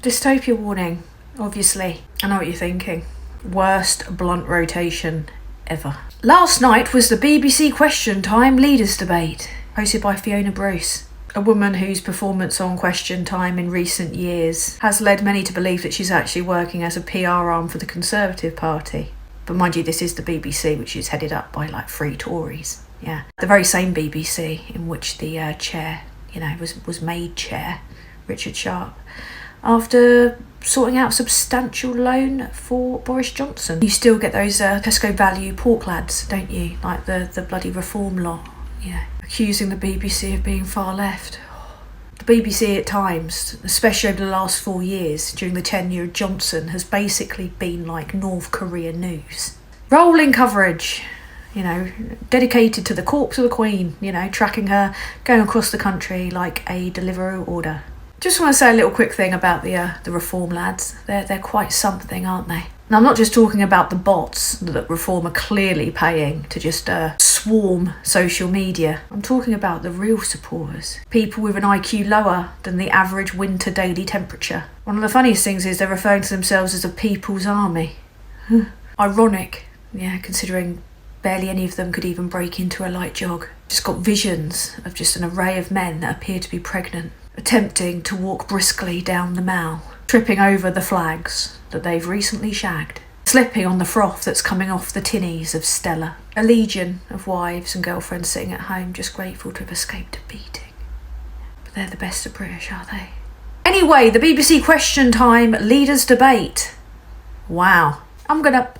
Dystopia warning, obviously. I know what you're thinking. Worst blunt rotation ever. Last night was the BBC Question Time Leaders Debate, hosted by Fiona Bruce, a woman whose performance on Question Time in recent years has led many to believe that she's actually working as a PR arm for the Conservative Party. But mind you, this is the BBC, which is headed up by like 3 Tories. Yeah, the very same BBC in which the chair, was made chair, Richard Sharp, after sorting out a substantial loan for Boris Johnson. You still get those Tesco value pork lads, don't you? Like the bloody reform lot, accusing the BBC of being far left. The BBC at times, especially over the last 4 years, during the tenure of Johnson, has basically been like North Korea news. Rolling coverage, dedicated to the corpse of the Queen, tracking her, going across the country like a Deliveroo order. Just want to say a little quick thing about the reform lads. They're quite something, aren't they? And I'm not just talking about the bots that reform are clearly paying to just swarm social media. I'm talking about the real supporters. People with an IQ lower than the average winter daily temperature. One of the funniest things is they're referring to themselves as a people's army. Ironic, considering barely any of them could even break into a light jog. Just got visions of just an array of men that appear to be pregnant, attempting to walk briskly down the Mall, tripping over the flags that they've recently shagged, slipping on the froth that's coming off the tinnies of Stella. A legion of wives and girlfriends sitting at home just grateful to have escaped a beating. But they're the best of British, are they? Anyway, the BBC Question Time Leaders Debate. Wow. I'm going to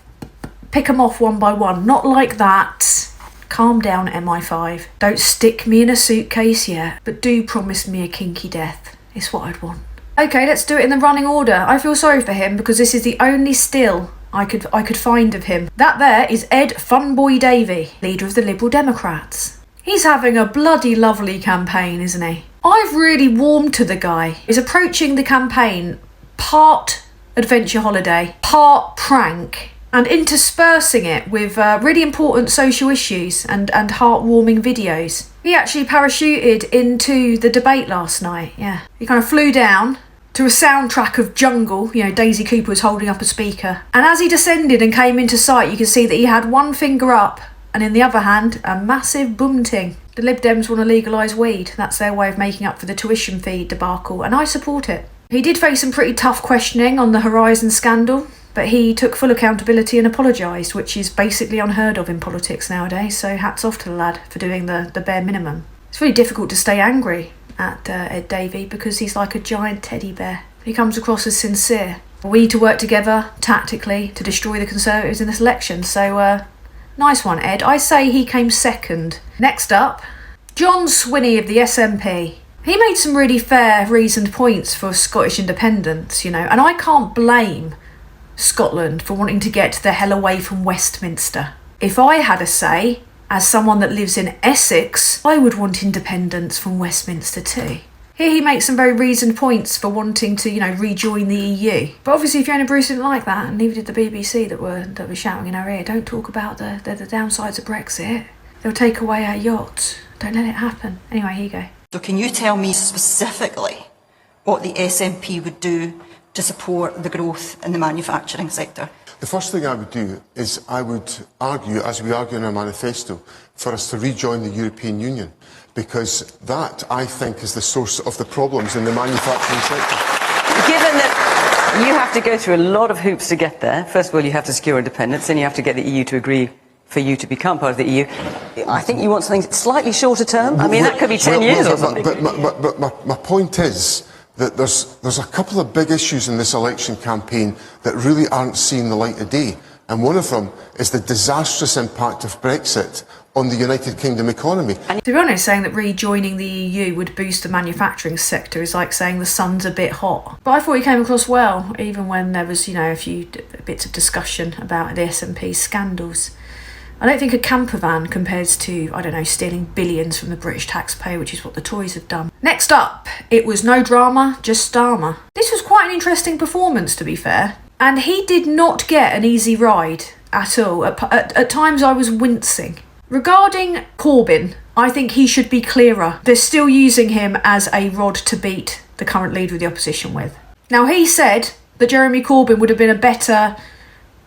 pick them off one by one. Not like that. Calm down, MI5. Don't stick me in a suitcase yet, but do promise me a kinky death. It's what I'd want. Okay, let's do it in the running order. I feel sorry for him because this is the only still I could find of him. That there is Ed Funboy Davey, leader of the Liberal Democrats. He's having a bloody lovely campaign, isn't he? I've really warmed to the guy. He's approaching the campaign part adventure holiday, part prank, and interspersing it with really important social issues and heartwarming videos. He actually parachuted into the debate last night, He kind of flew down to a soundtrack of jungle, Daisy Cooper was holding up a speaker. And as he descended and came into sight, you could see that he had one finger up and in the other hand, a massive boom-ting. The Lib Dems want to legalise weed. That's their way of making up for the tuition fee debacle, and I support it. He did face some pretty tough questioning on the Horizon scandal, but he took full accountability and apologised, which is basically unheard of in politics nowadays, so hats off to the lad for doing the bare minimum. It's really difficult to stay angry at Ed Davey because he's like a giant teddy bear. He comes across as sincere. We need to work together, tactically, to destroy the Conservatives in this election, so nice one, Ed. I say he came second. Next up, John Swinney of the SNP. He made some really fair, reasoned points for Scottish independence, and I can't blame Scotland for wanting to get the hell away from Westminster. If I had a say, as someone that lives in Essex, I would want independence from Westminster too. Here he makes some very reasoned points for wanting to, rejoin the EU. But obviously Fiona Bruce didn't like that, and neither did the BBC that were shouting in her ear, don't talk about the downsides of Brexit. They'll take away our yachts. Don't let it happen. Anyway, here you go. So can you tell me specifically what the SNP would do to support the growth in the manufacturing sector? The first thing I would do is I would argue, as we argue in our manifesto, for us to rejoin the European Union, because that, I think, is the source of the problems in the manufacturing sector. Given that you have to go through a lot of hoops to get there, first of all you have to secure independence, then you have to get the EU to agree for you to become part of the EU. I think you want something slightly shorter term. I mean, that could be 10 years or something. But my point is that there's a couple of big issues in this election campaign that really aren't seeing the light of day. And one of them is the disastrous impact of Brexit on the United Kingdom economy. To be honest, saying that rejoining the EU would boost the manufacturing sector is like saying the sun's a bit hot. But I thought he came across well, even when there was, a few bits of discussion about the SNP scandals. I don't think a camper van compares to, stealing billions from the British taxpayer, which is what the Tories have done. Next up, it was no drama, just Starmer. This was quite an interesting performance, to be fair. And he did not get an easy ride at all. At times I was wincing. Regarding Corbyn, I think he should be clearer. They're still using him as a rod to beat the current leader of the opposition with. Now, he said that Jeremy Corbyn would have been a better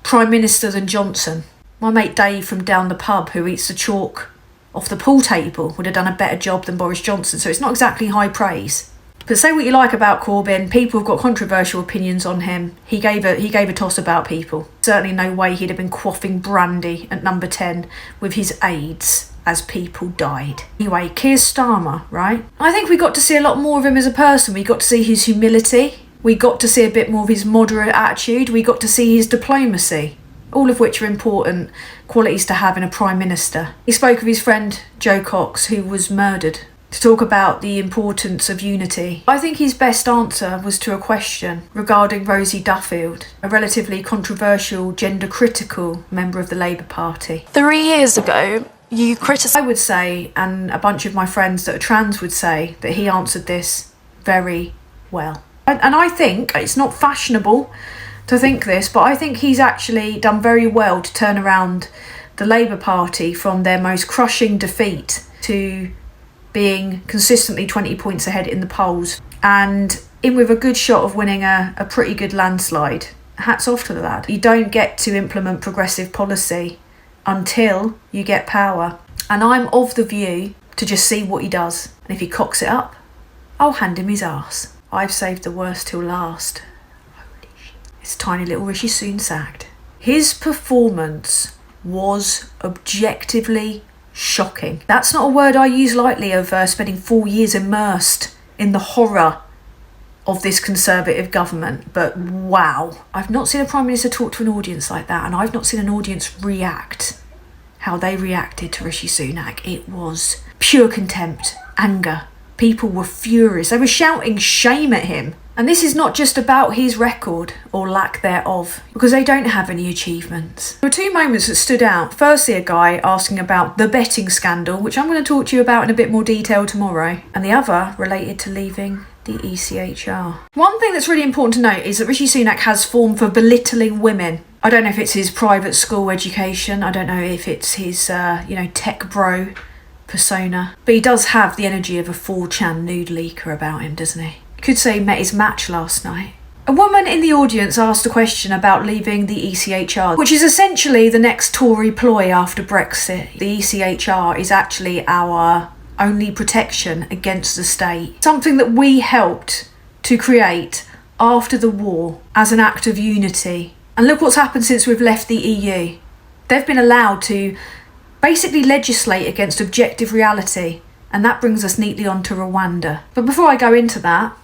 Prime Minister than Johnson. My mate Dave from down the pub, who eats the chalk off the pool table, would have done a better job than Boris Johnson, so it's not exactly high praise. But say what you like about Corbyn, people have got controversial opinions on him. He gave a toss about people. Certainly no way he'd have been quaffing brandy at number 10 with his aides as people died. Anyway, Keir Starmer, right? I think we got to see a lot more of him as a person. We got to see his humility. We got to see a bit more of his moderate attitude. We got to see his diplomacy. All of which are important qualities to have in a Prime Minister. He spoke of his friend Jo Cox, who was murdered, to talk about the importance of unity. I think his best answer was to a question regarding Rosie Duffield, a relatively controversial, gender-critical member of the Labour Party. 3 years ago, you criticised... I would say, and a bunch of my friends that are trans would say, that he answered this very well. And I think it's not fashionable to think this, but I think he's actually done very well to turn around the Labour Party from their most crushing defeat to being consistently 20 points ahead in the polls and in with a good shot of winning a pretty good landslide. Hats off to the lad. You don't get to implement progressive policy until you get power. And I'm of the view to just see what he does. And if he cocks it up, I'll hand him his arse. I've saved the worst till last. Holy shit. It's tiny little Rishi Soon Sacked. His performance was objectively shocking. That's not a word I use lightly of spending 4 years immersed in the horror of this Conservative government, but wow. I've not seen a Prime Minister talk to an audience like that, and I've not seen an audience react how they reacted to Rishi Sunak. It was pure contempt, anger. People were furious. They were shouting shame at him. And this is not just about his record, or lack thereof, because they don't have any achievements. There were two moments that stood out. Firstly, a guy asking about the betting scandal, which I'm going to talk to you about in a bit more detail tomorrow, and the other related to leaving the ECHR. One thing that's really important to note is that Rishi Sunak has form for belittling women. I don't know if it's his private school education, I don't know if it's his, tech bro persona, but he does have the energy of a 4chan nude leaker about him, doesn't he? Could say he met his match last night. A woman in the audience asked a question about leaving the ECHR, which is essentially the next Tory ploy after Brexit. The ECHR is actually our only protection against the state. Something that we helped to create after the war as an act of unity. And look what's happened since we've left the EU. They've been allowed to basically legislate against objective reality. And that brings us neatly on to Rwanda. But before I go into that,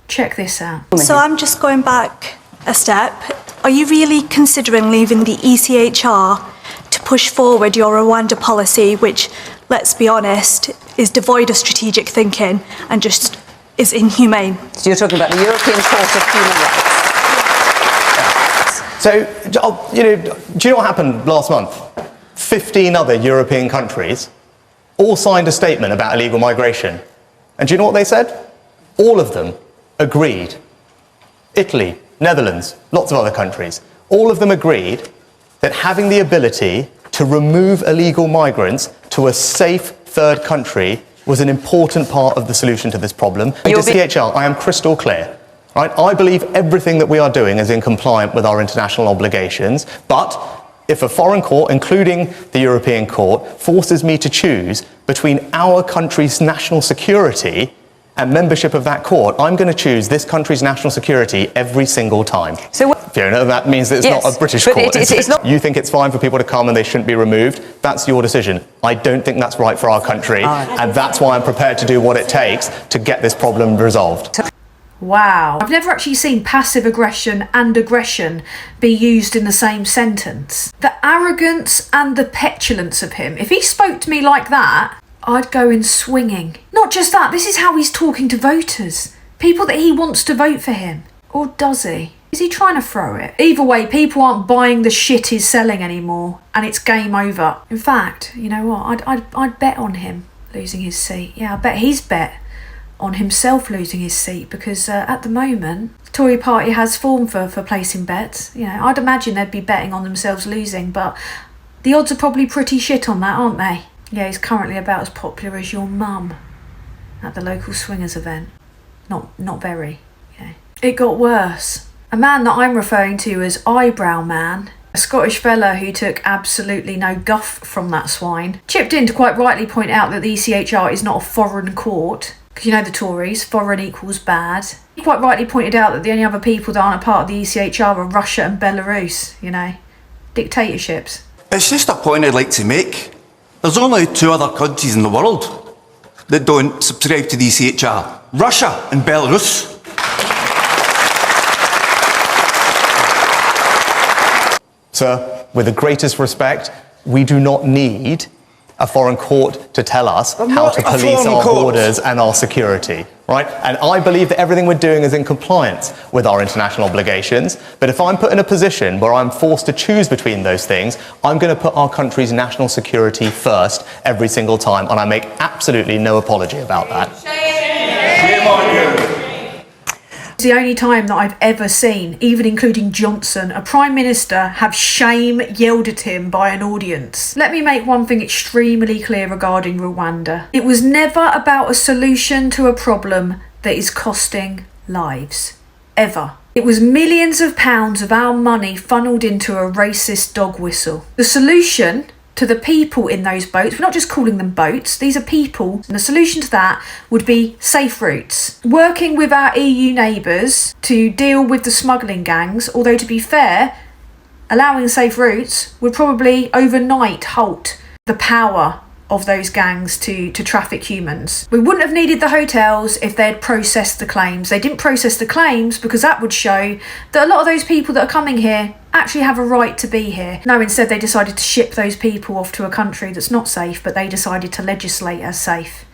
check this out. So I'm just going back a step. Are you really considering leaving the ECHR to push forward your Rwanda policy, which, let's be honest, is devoid of strategic thinking and just is inhumane? So you're talking about the European Court of Human Rights. So, do you know what happened last month? 15 other European countries all signed a statement about illegal migration. And do you know what they said? All of them agreed. Italy, Netherlands, lots of other countries, all of them agreed that having the ability to remove illegal migrants to a safe third country was an important part of the solution to this problem. To CHR, I am crystal clear. Right? I believe everything that we are doing is in compliance with our international obligations, but if a foreign court, including the European Court, forces me to choose between our country's national security and membership of that court, I'm going to choose this country's national security every single time. So Fiona, that means that it's not a British court. It's not. You think it's fine for people to come and they shouldn't be removed? That's your decision. I don't think that's right for our country, and that's why I'm prepared to do what it takes to get this problem resolved. Wow. I've never actually seen passive aggression and aggression be used in the same sentence. The arrogance and the petulance of him. If he spoke to me like that, I'd go in swinging. Not just that, this is how he's talking to voters. People that he wants to vote for him. Or does he? Is he trying to throw it? Either way, people aren't buying the shit he's selling anymore, and it's game over. In fact, you know what? I'd bet on him losing his seat. Yeah, I bet he's bet on himself losing his seat, because at the moment the Tory party has form for placing bets. I'd imagine they'd be betting on themselves losing, but the odds are probably pretty shit on that, aren't they? Yeah, he's currently about as popular as your mum at the local swingers event. Not very. It got worse. A man that I'm referring to as Eyebrow Man, a Scottish fella who took absolutely no guff from that swine, chipped in to quite rightly point out that the ECHR is not a foreign court. Because you know the Tories, foreign equals bad. He quite rightly pointed out that the only other people that aren't a part of the ECHR are Russia and Belarus, you know. Dictatorships. It's just a point I'd like to make. There's only 2 other countries in the world that don't subscribe to the ECHR. Russia and Belarus. Sir, with the greatest respect, we do not need a foreign court to tell us how to police our borders and our security, right? And I believe that everything we're doing is in compliance with our international obligations. But if I'm put in a position where I'm forced to choose between those things, I'm going to put our country's national security first every single time, and I make absolutely no apology about that. Shame on you. It's the only time that I've ever seen, even including Johnson, a Prime Minister have shame yelled at him by an audience. Let me make one thing extremely clear regarding Rwanda. It was never about a solution to a problem that is costing lives. Ever. It was millions of pounds of our money funneled into a racist dog whistle. The solution to the people in those boats, we're not just calling them boats, these are people, and the solution to that would be safe routes. Working with our EU neighbours to deal with the smuggling gangs, although to be fair, allowing safe routes would probably overnight halt the power of those gangs to traffic humans. We wouldn't have needed the hotels if they'd processed the claims. They didn't process the claims because that would show that a lot of those people that are coming here actually have a right to be here. No, instead they decided to ship those people off to a country that's not safe, but they decided to legislate as safe.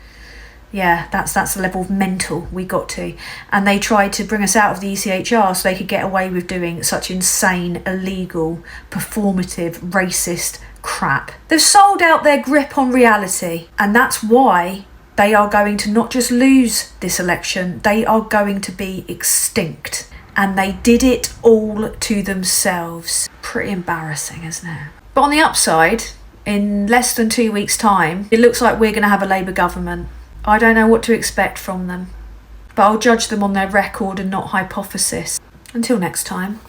Yeah, that's the level of mental we got to. And they tried to bring us out of the ECHR so they could get away with doing such insane, illegal, performative, racist crap. They've sold out their grip on reality, and that's why they are going to not just lose this election, they are going to be extinct. And they did it all to themselves. Pretty embarrassing, isn't it? But on the upside, in less than 2 weeks' time, it looks like we're going to have a Labour government. I don't know what to expect from them, but I'll judge them on their record and not hypothesis. Until next time.